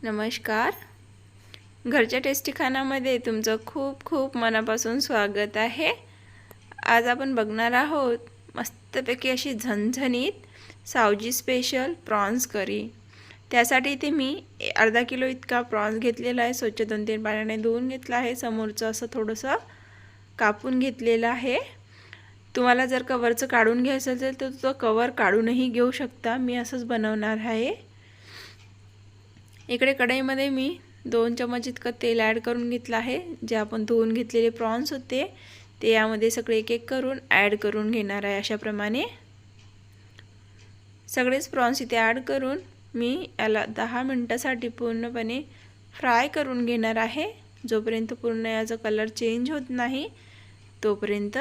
नमस्कार. घरच्या टेस्टी खाण्यामध्ये तुमचं खूप खूप मनापासून स्वागत आहे. आज आपण बघणार आहोत मस्तपैकी अशी झणझणीत सावजी स्पेशल प्रॉन्स करी. त्यासाठी इथे मी अर्धा किलो इतका प्रॉन्स घेतलेला आहे. स्वच्छ 2-3 पाण्याने धुवून घेतला आहे. समोरचं असं थोडंसं कापून घेतलेलं आहे. तुम्हाला जर कवरचं काढून घ्यायचं असेल तर तो कवर काढूनही घेऊ शकता. मी असंच बनवणार आहे. इकडे कढईमध्ये मी 2 चमच इतकं तेल ॲड करून घेतलं आहे. जे आपण धुवून घेतलेले प्रॉन्स होते ते यामध्ये सगळे एक एक करून ॲड करून घेणार आहे. अशाप्रमाणे सगळेच प्रॉन्स इथे ॲड करून मी याला 10 मिनिटासाठी पूर्णपणे फ्राय करून घेणार आहे. जोपर्यंत पूर्ण याचा कलर चेंज होत नाही तोपर्यंत.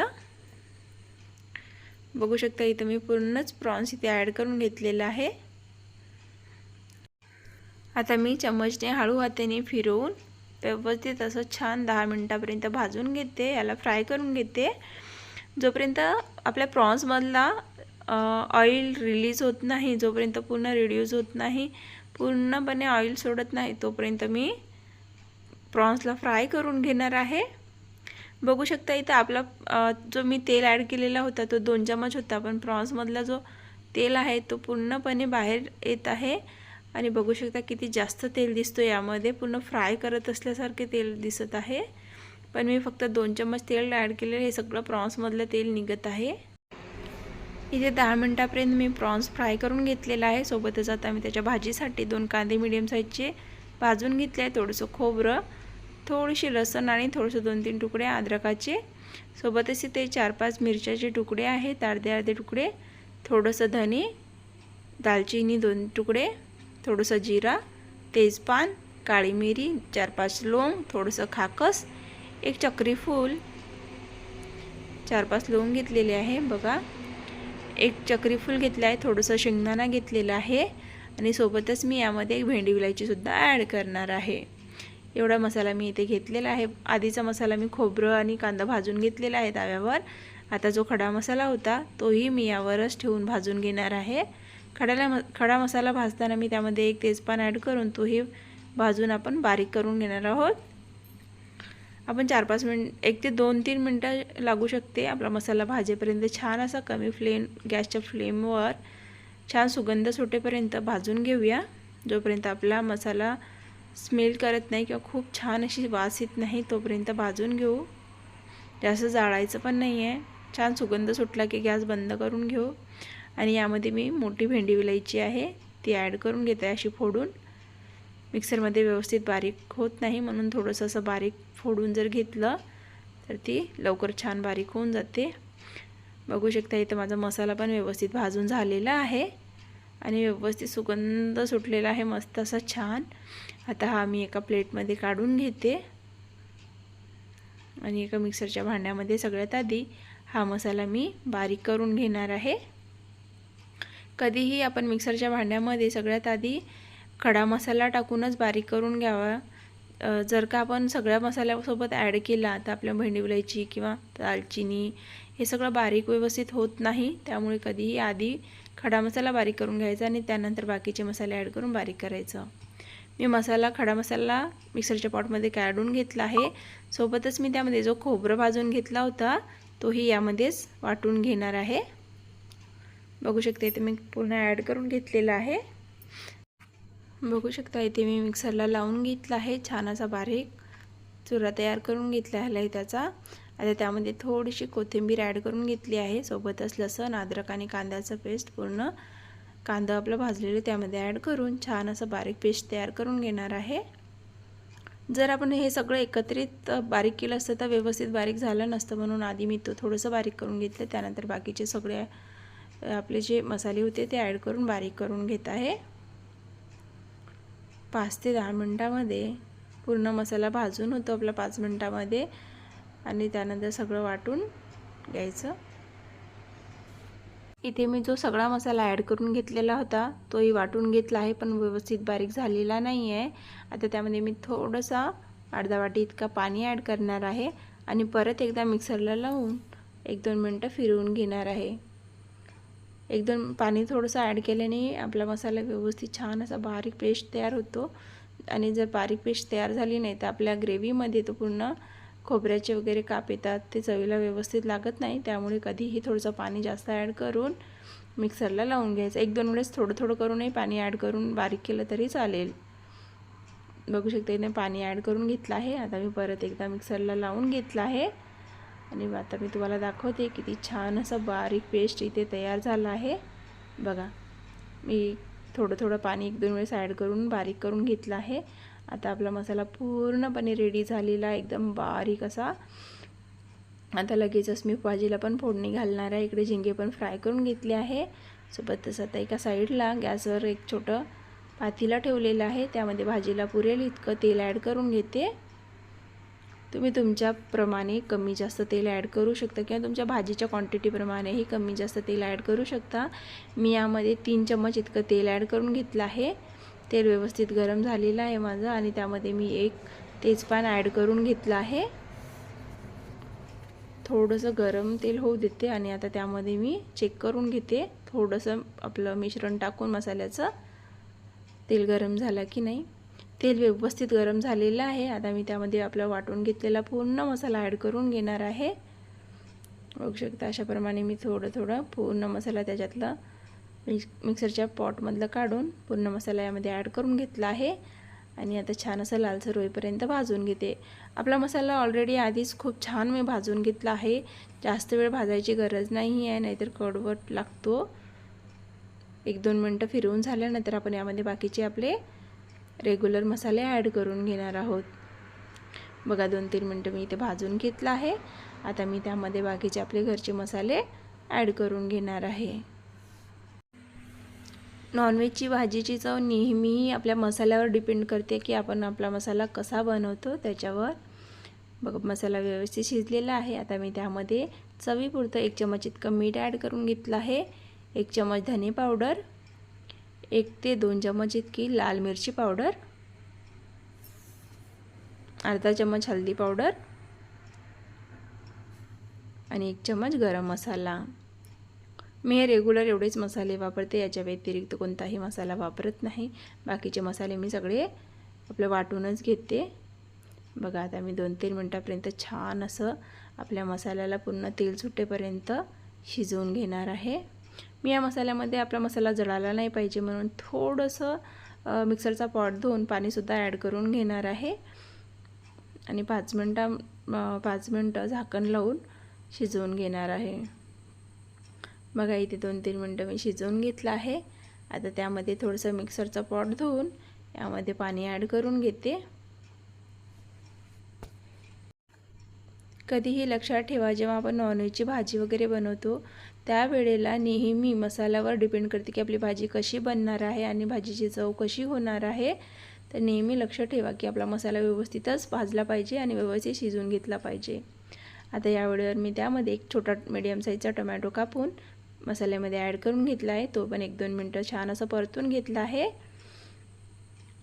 बघू शकता इथं मी पूर्णच प्रॉन्स इथे ॲड करून घेतलेला आहे. आता मी चम्मचने हळू हाताने फिरवून व्यवस्थित असं छान 10 मिनिटापर्यंत भाजून घेते. याला फ्राय करून घेते. जोपर्यंत आपल्या प्रॉन्समधला ऑइल रिलीज होत नाही, जोपर्यंत पूर्ण रिड्यूस होत नाही, पूर्णपणे ऑइल सोडत नाही तोपर्यंत मी प्रॉन्सला फ्राय करून घेणार आहे. बघू शकता इथं आपला जो मी तेल ॲड केलेला होता तो 2 चमच होता, पण प्रॉन्समधला जो तेल आहे तो पूर्णपणे बाहेर येत आहे. आणि बघू शकता किती जास्त तेल दिसतो यामध्ये. पूर्ण फ्राय करत असल्यासारखे तेल दिसत आहे, पण मी फक्त 2 चमच तेल ॲड केलेले. हे सगळं प्रॉन्समधलं तेल निघत आहे. इथे 10 मिनिटापर्यंत मी प्रॉन्स फ्राय करून घेतलेला आहे. सोबतच आता मी त्याच्या भाजीसाठी 2 कांदे मीडियम साईजचे भाजून घेतले आहे. थोडंसं खोबरं, थोडीशी लसण आणि थोडंसं 2-3 तुकडे अद्रकाचे. सोबतच इथे 4-5 मिरच्याचे तुकडे आहेत, अर्धे तुकडे. थोडंसं धने, दालचिनी 2 तुकडे, थोडंसं जिरा, तेजपान, काळी मिरी, 4-5 लवंग, थोडंसं खाकस, एक चक्री फूल, 4-5 लवंग घेतलेले आहे. बघा, एक चक्री फूल घेतलं आहे. थोडंसं शेंगदाणा घेतलेला आहे आणि सोबतच मी यामध्ये एक भेंडी विलायची सुद्धा ॲड करणार आहे. एवढा मसाला मी इथे घेतलेला आहे. आधीचा मसाला मी खोबरं आणि कांदा भाजून घेतलेला आहे तव्यावर. आता जो खडा मसाला होता तोही मी यावरच ठेवून भाजून घेणार आहे. खडा मसाला भाजताना मी त्यामध्ये एक तेजपान ॲड करून तोही भाजून आपण बारीक करून घेणार आहोत. आपण 4-5 मिनिट, 1 ते 2-3 मिनटं लागू शकते आपला मसाला भाजेपर्यंत. छान असा कमी गॅसच्या फ्लेमवर छान सुगंध सुटेपर्यंत भाजून घेऊया. जोपर्यंत आपला मसाला स्मेल करत नाही किंवा खूप छान अशी वास येत नाही तोपर्यंत भाजून घेऊ. जास्त जाळायचं पण नाही आहे. छान सुगंध सुटला की गॅस बंद करून घेऊ. आणि यामध्ये मी मोठी भेंडी विलायची आहे ती ॲड करून घेते अशी फोडून. मिक्सरमध्ये व्यवस्थित बारीक होत नाही, म्हणून थोडंसं असं बारीक फोडून जर घेतलं तर ती लवकर छान बारीक होऊन जाते. बघू शकता इथं माझा मसाला पण व्यवस्थित भाजून झालेला आहे आणि व्यवस्थित सुगंध सुटलेला आहे मस्त असा छान. आता हा मी एका प्लेटमध्ये काढून घेते आणि एका मिक्सरच्या भांड्यामध्ये सगळ्यात आधी हा मसाला मी बारीक करून घेणार आहे. कधीही आपण मिक्सरच्या भांड्यामध्ये सगळ्यात आधी खडा मसाला टाकूनच बारीक करून घ्यावा. जर का आपण सगळ्या मसाल्यासोबत ॲड केला तर आपल्या भेंडी विलायची किंवा दालचिनी हे सगळं बारीक व्यवस्थित होत नाही. त्यामुळे कधीही आधी खडा मसाला बारीक करून घ्यायचा आणि त्यानंतर बाकीचे मसाले ॲड करून बारीक करायचं. मी खडा मसाला मिक्सरच्या पॉटमध्ये काढून घेतला आहे. सोबतच मी त्यामध्ये जो खोबरं भाजून घेतला होता तोही यामध्येच वाटून घेणार आहे. बघू शकता इथे मी पूर्ण ॲड करून घेतलेला आहे. बघू शकता इथे मी मिक्सरला लावून घेतला आहे. छान असा बारीक चुरा तयार करून घेतला आहे त्याचा. आता त्यामध्ये थोडीशी कोथिंबीर ॲड करून घेतली आहे. सोबतच लसण, अद्रक आणि कांद्याचं पेस्ट, पूर्ण कांदा आपला भाजलेला त्यामध्ये ॲड करून छान असं बारीक पेस्ट तयार करून घेणार आहे. जर आपण हे सगळं एकत्रित बारीक केलं असतं तर व्यवस्थित बारीक झालं नसतं, म्हणून आधी मी थोडंसं बारीक करून घेतलं. त्यानंतर बाकीचे सगळे आपले जे मसाले होते ते ॲड करून बारीक करून घेत आहे. 5 ते 10 मिनटामध्ये पूर्ण मसाला भाजून होतो आपला 5 मिनटामध्ये आणि त्यानंतर सगळं वाटून घ्यायचं. इथे मी जो सगळा मसाला ॲड करून घेतलेला होता तोही वाटून घेतला आहे, पण व्यवस्थित बारीक झालेला नाही आहे. आता त्यामध्ये मी थोडंसा अर्धा वाटी इतका पाणी ॲड करणार आहे आणि परत एकदा मिक्सरला लावून 1-2 मिनटं फिरवून घेणार आहे. 1-2 पाणी थोडंसं ॲड केल्याने आपला मसाला व्यवस्थित छान असा बारीक पेस्ट तयार होतो. आणि जर बारीक पेस्ट तयार झाली नाही तर आपल्या ग्रेव्हीमध्ये तो पूर्ण खोबऱ्याचे वगैरे काप येतात, ते चवीला व्यवस्थित लागत नाही. त्यामुळे कधीही थोडंसं पाणी जास्त ॲड करून मिक्सरला लावून घ्यायचं. 1-2 वेळेस थोडं थोडं करूनही पाणी ॲड करून बारीक केलं तरी चालेल. बघू शकता इथे पाणी ॲड करून घेतलं आहे. आता मी परत एकदा मिक्सरला लावून घेतलं आहे आणि आता मी तुम्हाला दाखवते किती छान असं बारीक पेस्ट इथे तयार झालं आहे. बघा, मी थोडं थोडं पाणी 1-2 वेळेस ॲड करून बारीक करून घेतलं आहे. आता आपला मसाला पूर्णपणे रेडी झालेला, एकदम बारीक असा. आता लगेचच मी भाजीला पण फोडणी घालणार आहे. इकडे झिंगे पण फ्राय करून घेतले आहे. सोबतच आता एका साईडला गॅसवर एक छोटं पातेलं ठेवलेलं आहे. त्यामध्ये भाजीला पुरेल इतकं तेल ॲड करून घेते. तुम्ही तुमच्याप्रमाणे कमी जास्त तेल ॲड करू शकता किंवा तुमच्या भाजीच्या क्वांटिटीप्रमाणेही कमी जास्त तेल ॲड करू शकता. मी यामध्ये 3 चम्मच इतकं तेल ॲड करून घेतलं आहे. तेल व्यवस्थित गरम झालेलं आहे माझं आणि त्यामध्ये मी एक तेजपान ॲड करून घेतलं आहे. थोडंसं गरम तेल होऊ देते आणि आता त्यामध्ये मी चेक करून घेते थोडंसं आपलं मिश्रण टाकून मसाल्याचं तेल गरम झालं की नाही. तेल व्यवस्थित गरम झालेलं आहे. आता मी त्यामध्ये आपला वाटून घेतलेला पूर्ण मसाला ॲड करून घेणार आहे. बघू शकता अशाप्रमाणे मी थोडं थोडं पूर्ण मसाला त्याच्यातला मिक्सरच्या पॉटमधलं काढून पूर्ण मसाला यामध्ये ॲड करून घेतला आहे आणि आता छान असं लालसर होईपर्यंत भाजून घेते. आपला मसाला ऑलरेडी आधीच खूप छान मी भाजून घेतला आहे. जास्त वेळ भाजायची गरज नाही आहे, नाहीतर कडवट लागतो. 1-2 मिनटं फिरवून झाल्यानंतर आपण यामध्ये बाकीचे आपले रेग्युलर मसाले ॲड करून घेणार आहोत. बघा 2-3 मिनटं मी इथे भाजून घेतला आहे. आता मी त्यामध्ये बाकीचे आपले घरचे मसाले ॲड करून घेणार आहे. नॉनव्हेजची भाजीची चव नेहमीही आपल्या मसाल्यावर डिपेंड करते की आपण आपला मसाला कसा बनवतो त्याच्यावर. बघा मसाला व्यवस्थित शिजलेला आहे. आता मी त्यामध्ये चवीपुरतं 1 चम्मच इतकं मीठ ॲड करून घेतलं आहे. 1 चम्मच धने पावडर, 1 ते 2 चम्मच इतकी लाल मिरची पावडर, अर्धा चम्मच हळदी पावडर आणि 1 चम्मच गरम मसाला. मी हे रेग्युलर एवढेच मसाले वापरते, याच्या व्यतिरिक्त कोणताही मसाला वापरत नाही. बाकीचे मसाले मी सगळे आपलं वाटूनच घेते. बघा आता मी 2-3 मिनटापर्यंत छान असं आपल्या मसाल्याला पूर्ण तेल सुटेपर्यंत शिजवून घेणार आहे. मी या मसाल्यामध्ये आपला मसाला जळाला नाही पाहिजे म्हणून थोडंसं मिक्सरचा पॉट धुवून पाणीसुद्धा ॲड करून घेणार आहे आणि 5 मिनटं झाकण लावून शिजवून घेणार आहे. बघा इथे 2-3 मिनटं मी शिजवून घेतलं आहे. आता त्यामध्ये थोडंसं मिक्सरचा पॉट धुवून यामध्ये पाणी ॲड करून घेते. कधीही लक्षात ठेवा, जेव्हा आपण नॉनव्हेजची भाजी वगैरे बनवतो त्यावेळेला नेहमी मसाल्यावर डिपेंड करते की आपली भाजी कशी बनणार आहे आणि भाजीची चव कशी होणार आहे. तर नेहमी लक्ष ठेवा की आपला मसाला व्यवस्थितच भाजला पाहिजे आणि व्यवस्थित शिजवून घेतला पाहिजे. आता या वेळेवर मी त्यामध्ये एक छोटा मीडियम साईजचा टोमॅटो कापून मसाल्यामध्ये ॲड करून घेतला आहे. तो पण 1-2 मिनटं छान असं परतून घेतला आहे.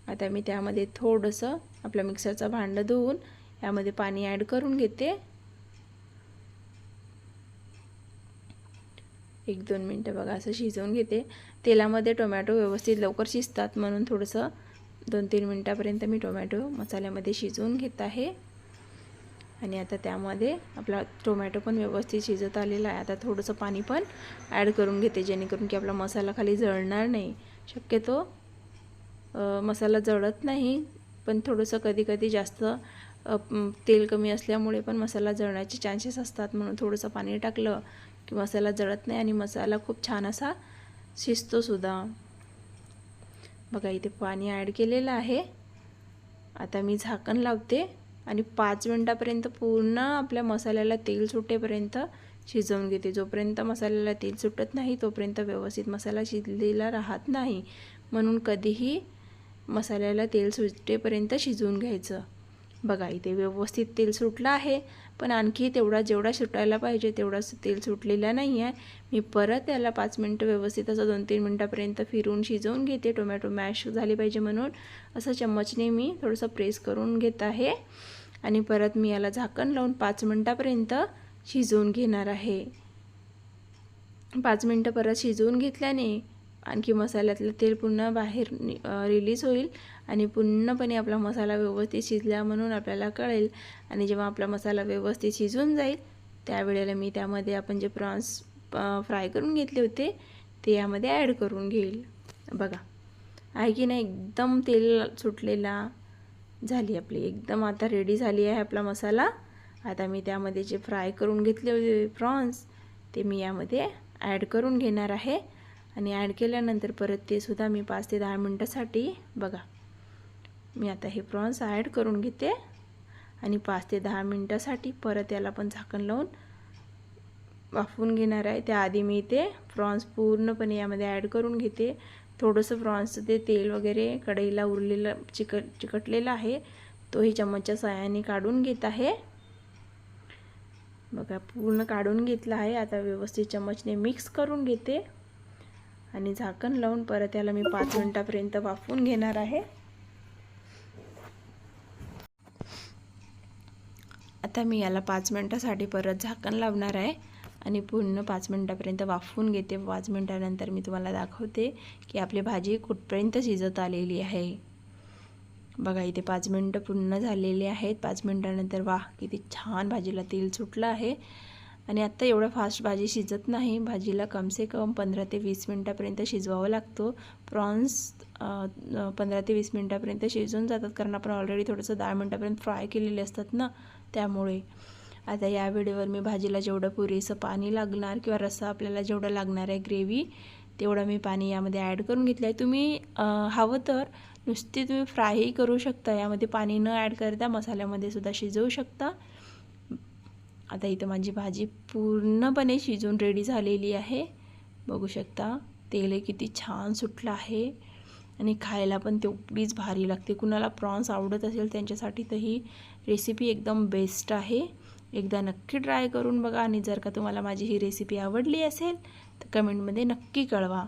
आता मी त्यामध्ये थोडंसं आपलं मिक्सरचं भांडं धुवून यामध्ये पाणी ॲड करून घेते. 1-2 मिनटं बघा असं शिजवून घेते. तेलामध्ये टोमॅटो व्यवस्थित लवकर शिजतात म्हणून थोडंसं 2-3 मिनटापर्यंत मी टोमॅटो मसाल्यामध्ये शिजवून घेत आहे आणि आता त्यामध्ये आपला टोमॅटो पण व्यवस्थित शिजत आलेला आहे. आता थोडंसं पाणी पण ॲड करून घेते जेणेकरून की आपला मसाला खाली जळणार नाही. शक्यतो मसाला जळत नाही, पण थोडंसं कधी जास्त तेल कमी असल्यामुळे पण मसाला जळण्याचे चान्सेस असतात. म्हणून थोडंसं पाणी टाकलं की मसाला जळत नाही आणि मसाला खूप छान असा शिजतो सुद्धा. बघा इथे पाणी ॲड केलेलं आहे. आता मी झाकण लावते आणि 5 मिनटापर्यंत पूर्ण आपल्या मसाल्याला तेल सुटेपर्यंत शिजवून घेते. जोपर्यंत मसाल्याला तेल सुटत नाही तोपर्यंत व्यवस्थित मसाला शिजलेला राहत नाही. म्हणून कधीही मसाल्याला तेल सुटेपर्यंत शिजवून घ्यायचं. बघा इथे व्यवस्थित तेल सुटलं आहे, पण आणखी जेवढा सुटायला पाहिजे तेवढाच तेल सुटलेला नाही आहे. मी परत याला 5 मिनटं व्यवस्थित असं 2-3 मिनटापर्यंत फिरून शिजवून घेते. टोमॅटो मॅश झाली पाहिजे म्हणून असं चम्मचने मी थोडंसं प्रेस करून घेत आहे आणि परत मी याला झाकण लावून 5 मिनटापर्यंत शिजवून घेणार आहे. 5 मिनटं परत शिजवून घेतल्याने आणखी मसाल्यातलं तेल पुन्हा बाहेर रिलीज होईल आणि पूर्णपणे आपला मसाला व्यवस्थित शिजला म्हणून आपल्याला कळेल. आणि जेव्हा आपला मसाला व्यवस्थित शिजून जाईल त्यावेळेला मी त्यामध्ये आपण जे प्रॉन्स फ्राय करून घेतले होते ते यामध्ये ॲड करून घेईल. बघा आहे की नाही, एकदम तेल सुटलेला झाली आपली, एकदम आता रेडी झाली आहे आपला मसाला. आता मी त्यामध्ये जे फ्राय करून घेतले होते प्रॉन्स ते मी यामध्ये ॲड करून घेणार आहे. आणि ॲड केल्यानंतर परत ते सुद्धा मी 5 ते 10 मिनटासाठी बघा मी आता हे प्रॉन्स ॲड करून घेते आणि 5 ते 10 मिनटासाठी परत याला पण झाकण लावून वाफवून घेणार आहे. त्याआधी मी ते प्रॉन्स पूर्णपणे यामध्ये ॲड करून घेते. थोडंसं प्रॉन्सचं ते तेल वगैरे कढईला उरलेलं चिकटलेलं आहे तोही चमचच्या साहाय्याने काढून घेत आहे. बघा पूर्ण काढून घेतला आहे. आता व्यवस्थित चमचने मिक्स करून घेते आणि झाकण लावून परत याला मी 5 मिनिटापर्यंत वाफवून घेणार आहे. आता मी याला 5 मिनिटासाठी परत झाकण लावणार आहे आणि पूर्ण 5 मिनिटापर्यंत वाफवून घेते. 5 मिनिटानंतर मी तुम्हाला दाखवते की आपली भाजी कुठपर्यंत शिजत आलेली आहे. बघा इथे 5 मिनिटं पूर्ण झालेली आहेत. 5 मिनिटानंतर वाह किती छान भाजीला तेल सुटलं आहे. आणि आत्ता एवढं फास्ट भाजी शिजत नाही, भाजीला कमसे कम 15 ते 20 मिनिटापर्यंत शिजवावं लागतो. प्रॉन्स 15 ते 20 मिनिटापर्यंत शिजून जातात कारण आपण ऑलरेडी थोडंसं 10 मिनिटापर्यंत फ्राय केलेले असतात ना, त्यामुळे. आता या व्हिडिओवर मी भाजीला जेवढं पुरेसं पाणी लागणार किंवा रस्सा आपल्याला जेवढं लागणार आहे ग्रेव्ही तेवढं मी पाणी यामध्ये ॲड करून घेतलं आहे. तुम्ही हवं तर नुसती तुम्ही फ्रायही करू शकता, यामध्ये पाणी न ॲड करता मसाल्यामध्ये सुद्धा शिजवू शकता. आता इथं माझी भाजी पूर्णपणे शिजून रेडी झालेली आहे. बघू शकता तेल किती छान सुटलं आहे आणि खायला पण तेवढीच भारी लागते. कुणाला प्रॉन्स आवडत असेल त्यांच्यासाठी तर ही रेसिपी एकदम बेस्ट आहे. एकदा नक्की ट्राय करून बघा. आणि जर का तुम्हाला माझी ही रेसिपी आवडली असेल तर कमेंटमध्ये नक्की कळवा.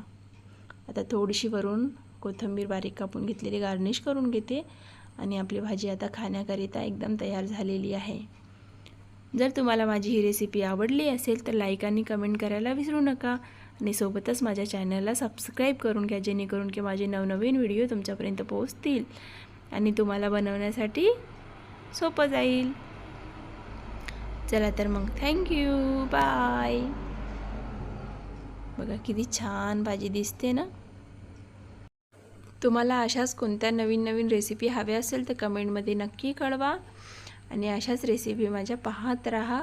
आता थोडीशी वरून कोथिंबीर बारीक कापून घेतलेली गार्निश करून घेते आणि आपली भाजी आता खाण्याकरिता एकदम तयार झालेली आहे. जर तुम्हाला माझी ही रेसिपी आवडली असेल तर लाईक आणि कमेंट करायला विसरू नका आणि सोबतच माझ्या चॅनलला सबस्क्राईब करून घ्या जेणेकरून की माझे नवनवीन व्हिडिओ तुमच्यापर्यंत पोहोचतील आणि तुम्हाला बनवण्यासाठी सोपं जाईल. चला तर मग थँक्यू, बाय. बघा किती छान भाजी दिसते ना. तुम्हाला अशाच कोणत्या नवीन नवीन रेसिपी हव्या असेल तर कमेंटमध्ये नक्की कळवा आणि अशाच रेसिपी माझ्या पाहत राहा.